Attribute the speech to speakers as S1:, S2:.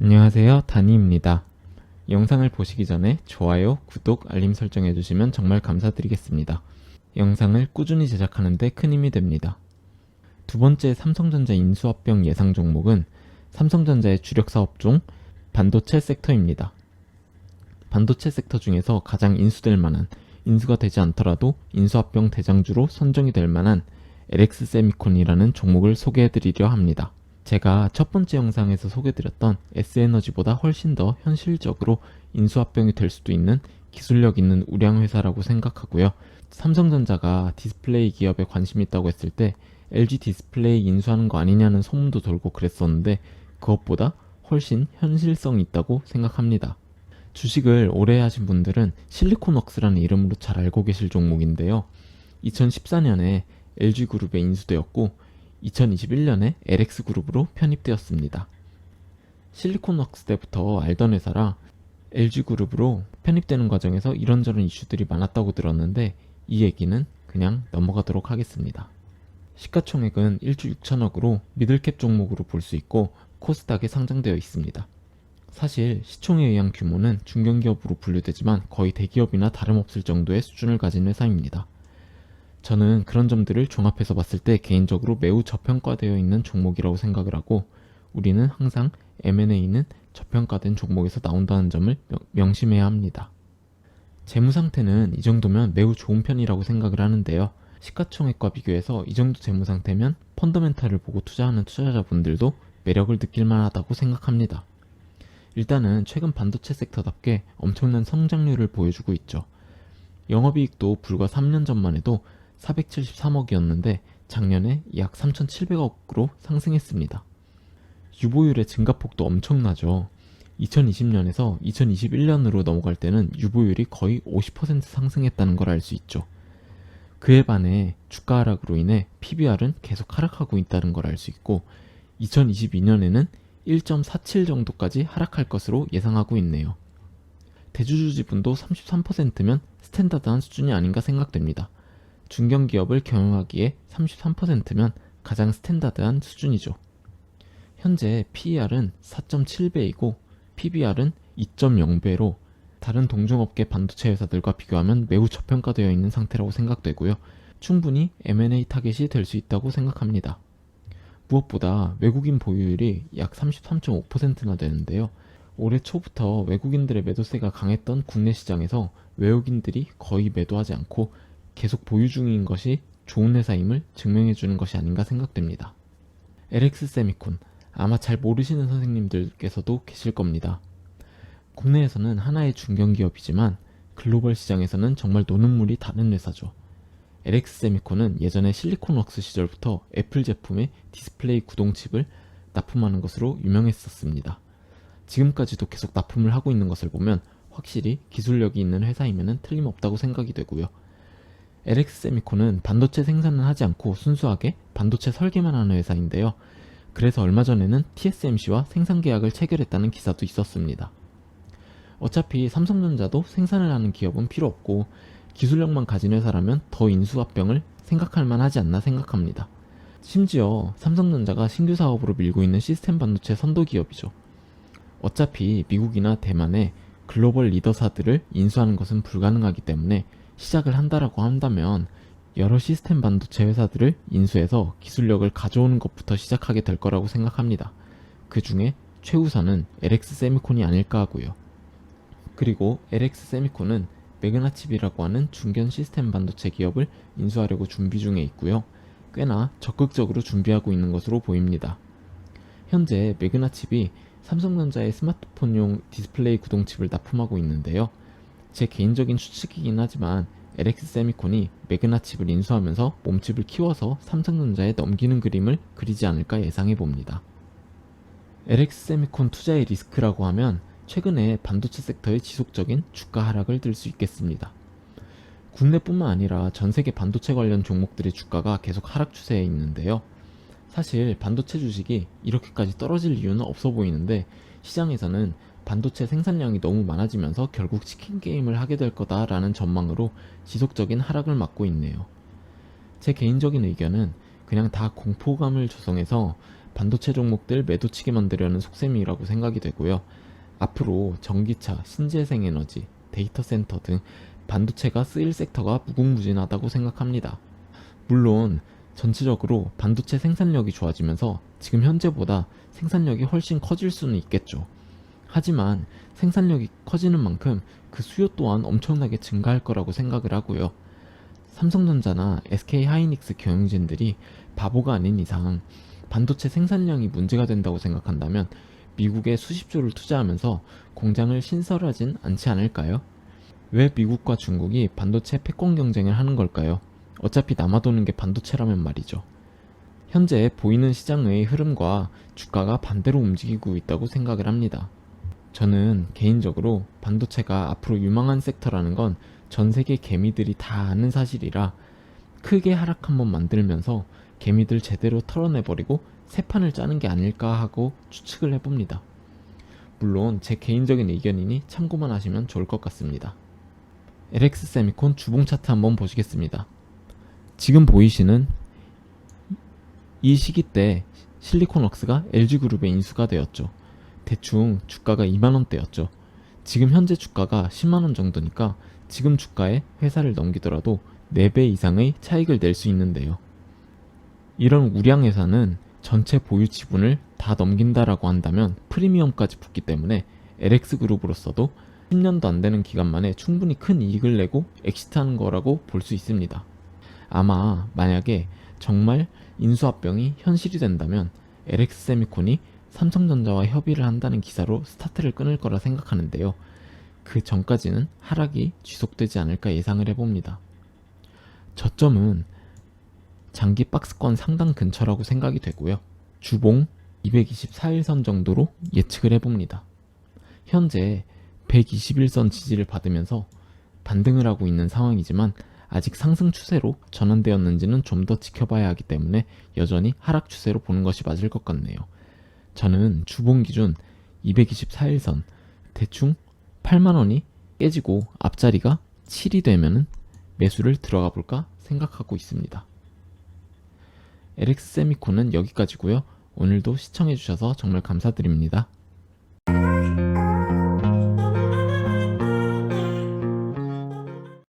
S1: 안녕하세요, 다니입니다. 영상을 보시기 전에 좋아요, 구독, 알림 설정해 주시면 정말 감사드리겠습니다. 영상을 꾸준히 제작하는데 큰 힘이 됩니다. 두 번째 삼성전자 인수합병 예상 종목은 삼성전자의 주력 사업종 반도체 섹터입니다. 반도체 섹터 중에서 가장 인수될 만한, 인수가 되지 않더라도 인수합병 대장주로 선정이 될 만한 LX세미콘이라는 종목을 소개해 드리려 합니다. 제가 첫 번째 영상에서 소개드렸던 S에너지보다 훨씬 더 현실적으로 인수합병이 될 수도 있는 기술력 있는 우량 회사라고 생각하고요. 삼성전자가 디스플레이 기업에 관심이 있다고 했을 때 LG 디스플레이 인수하는 거 아니냐는 소문도 돌고 그랬었는데 그것보다 훨씬 현실성이 있다고 생각합니다. 주식을 오래 하신 분들은 실리콘웍스라는 이름으로 잘 알고 계실 종목인데요. 2014년에 LG그룹에 인수되었고 2021년에 LX그룹으로 편입되었습니다. 실리콘웍스 때부터 알던 회사라 LG그룹으로 편입되는 과정에서 이런저런 이슈들이 많았다고 들었는데 이 얘기는 그냥 넘어가도록 하겠습니다. 시가총액은 1조 6천억으로 미들캡 종목으로 볼 수 있고 코스닥에 상장되어 있습니다. 사실 시총에 의한 규모는 중견기업으로 분류되지만 거의 대기업이나 다름없을 정도의 수준을 가진 회사입니다. 저는 그런 점들을 종합해서 봤을 때 개인적으로 매우 저평가되어 있는 종목이라고 생각을 하고 우리는 항상 M&A는 저평가된 종목에서 나온다는 점을 명심해야 합니다. 재무 상태는 이 정도면 매우 좋은 편이라고 생각을 하는데요. 시가총액과 비교해서 이 정도 재무 상태면 펀더멘탈을 보고 투자하는 투자자분들도 매력을 느낄 만하다고 생각합니다. 일단은 최근 반도체 sektor답게 엄청난 성장률을 보여주고 있죠. 영업이익도 불과 3년 전만 해도 473억이었는데 작년에 약 3,700억으로 상승했습니다. 유보율의 증가폭도 엄청나죠. 2020년에서 2021년으로 넘어갈 때는 유보율이 거의 50% 상승했다는 걸 알 수 있죠. 그에 반해 주가 하락으로 인해 PBR은 계속 하락하고 있다는 걸 알 수 있고 2022년에는 1.47 정도까지 하락할 것으로 예상하고 있네요. 대주주 지분도 33%면 스탠다드한 수준이 아닌가 생각됩니다. 중견기업을 경영하기에 33%면 가장 스탠다드한 수준이죠. 현재 PER은 4.7배이고 PBR은 2.0배로 다른 동종업계 반도체 회사들과 비교하면 매우 저평가되어 있는 상태라고 생각되고요. 충분히 M&A 타겟이 될 수 있다고 생각합니다. 무엇보다 외국인 보유율이 약 33.5%나 되는데요. 올해 초부터 외국인들의 매도세가 강했던 국내 시장에서 외국인들이 거의 매도하지 않고 계속 보유 중인 것이 좋은 회사임을 증명해주는 것이 아닌가 생각됩니다. LX세미콘, 아마 잘 모르시는 선생님들께서도 계실 겁니다. 국내에서는 하나의 중견기업이지만 글로벌 시장에서는 정말 노는 물이 다른 회사죠. LX세미콘은 예전에 실리콘웍스 시절부터 애플 제품의 디스플레이 구동칩을 납품하는 것으로 유명했었습니다. 지금까지도 계속 납품을 하고 있는 것을 보면 확실히 기술력이 있는 회사임에는 틀림없다고 생각이 되고요. LX세미콘은 반도체 생산은 하지 않고 순수하게 반도체 설계만 하는 회사인데요. 그래서 얼마 전에는 TSMC와 생산 계약을 체결했다는 기사도 있었습니다. 어차피 삼성전자도 생산을 하는 기업은 필요 없고 기술력만 가진 회사라면 더 인수합병을 생각할 만하지 않나 생각합니다. 심지어 삼성전자가 신규 사업으로 밀고 있는 시스템 반도체 선도 기업이죠. 어차피 미국이나 대만의 글로벌 리더사들을 인수하는 것은 불가능하기 때문에 시작을 한다라고 한다면 여러 시스템 반도체 회사들을 인수해서 기술력을 가져오는 것부터 시작하게 될 거라고 생각합니다. 그 중에 최우선은 LX세미콘이 아닐까 하고요. 그리고 LX세미콘은 매그나칩이라고 하는 중견 시스템 반도체 기업을 인수하려고 준비 중에 있고요. 꽤나 적극적으로 준비하고 있는 것으로 보입니다. 현재 매그나칩이 삼성전자의 스마트폰용 디스플레이 구동칩을 납품하고 있는데요. 제 개인적인 추측이긴 하지만 LX세미콘이 매그나칩을 인수하면서 몸칩을 키워서 삼성전자에 넘기는 그림을 그리지 않을까 예상해 봅니다. LX세미콘 투자의 리스크라고 하면 최근에 반도체 섹터의 지속적인 주가 하락을 들 수 있겠습니다. 국내뿐만 아니라 전세계 반도체 관련 종목들의 주가가 계속 하락 추세에 있는데요. 사실 반도체 주식이 이렇게까지 떨어질 이유는 없어 보이는데 시장에서는 반도체 생산량이 너무 많아지면서 결국 치킨 게임을 하게 될 거다라는 전망으로 지속적인 하락을 맞고 있네요. 제 개인적인 의견은 그냥 다 공포감을 조성해서 반도체 종목들 매도치게 만들려는 속셈이라고 생각이 되고요. 앞으로 전기차, 신재생에너지, 데이터 센터 등 반도체가 쓰일 섹터가 무궁무진하다고 생각합니다. 물론 전체적으로 반도체 생산력이 좋아지면서 지금 현재보다 생산력이 훨씬 커질 수는 있겠죠. 하지만 생산력이 커지는 만큼 그 수요 또한 엄청나게 증가할 거라고 생각을 하고요. 삼성전자나 SK하이닉스 경영진들이 바보가 아닌 이상 반도체 생산량이 문제가 된다고 생각한다면 미국에 수십조를 투자하면서 공장을 신설하진 않지 않을까요? 왜 미국과 중국이 반도체 패권 경쟁을 하는 걸까요? 어차피 남아도는 게 반도체라면 말이죠. 현재 보이는 시장의 흐름과 주가가 반대로 움직이고 있다고 생각을 합니다. 저는 개인적으로 반도체가 앞으로 유망한 섹터라는 건 전 세계 개미들이 다 아는 사실이라 크게 하락 한번 만들면서 개미들 제대로 털어내버리고 새 판을 짜는 게 아닐까 하고 추측을 해봅니다. 물론 제 개인적인 의견이니 참고만 하시면 좋을 것 같습니다. LX 세미콘 주봉 차트 한번 보시겠습니다. 지금 보이시는 이 시기 때 실리콘웍스가 LG그룹에 인수가 되었죠. 대충 주가가 2만원대였죠. 지금 현재 주가가 10만원 정도니까 지금 주가에 회사를 넘기더라도 4배 이상의 차익을 낼 수 있는데요. 이런 우량 회사는 전체 보유 지분을 다 넘긴다라고 한다면 프리미엄까지 붙기 때문에 LX그룹으로서도 10년도 안 되는 기간 만에 충분히 큰 이익을 내고 엑시트하는 거라고 볼 수 있습니다. 아마 만약에 정말 인수합병이 현실이 된다면 LX세미콘이 삼성전자와 협의를 한다는 기사로 스타트를 끊을 거라 생각하는데요. 그 전까지는 하락이 지속되지 않을까 예상을 해봅니다. 저점은 장기 박스권 상당 근처라고 생각이 되고요. 주봉 224일선 정도로 예측을 해봅니다. 현재 121선 지지를 받으면서 반등을 하고 있는 상황이지만 아직 상승 추세로 전환되었는지는 좀 더 지켜봐야 하기 때문에 여전히 하락 추세로 보는 것이 맞을 것 같네요. 저는 주봉 기준 224일선 대충 8만원이 깨지고 앞자리가 7이 되면은 매수를 들어가 볼까 생각하고 있습니다. LX세미콘은 여기까지고요. 오늘도 시청해주셔서 정말 감사드립니다.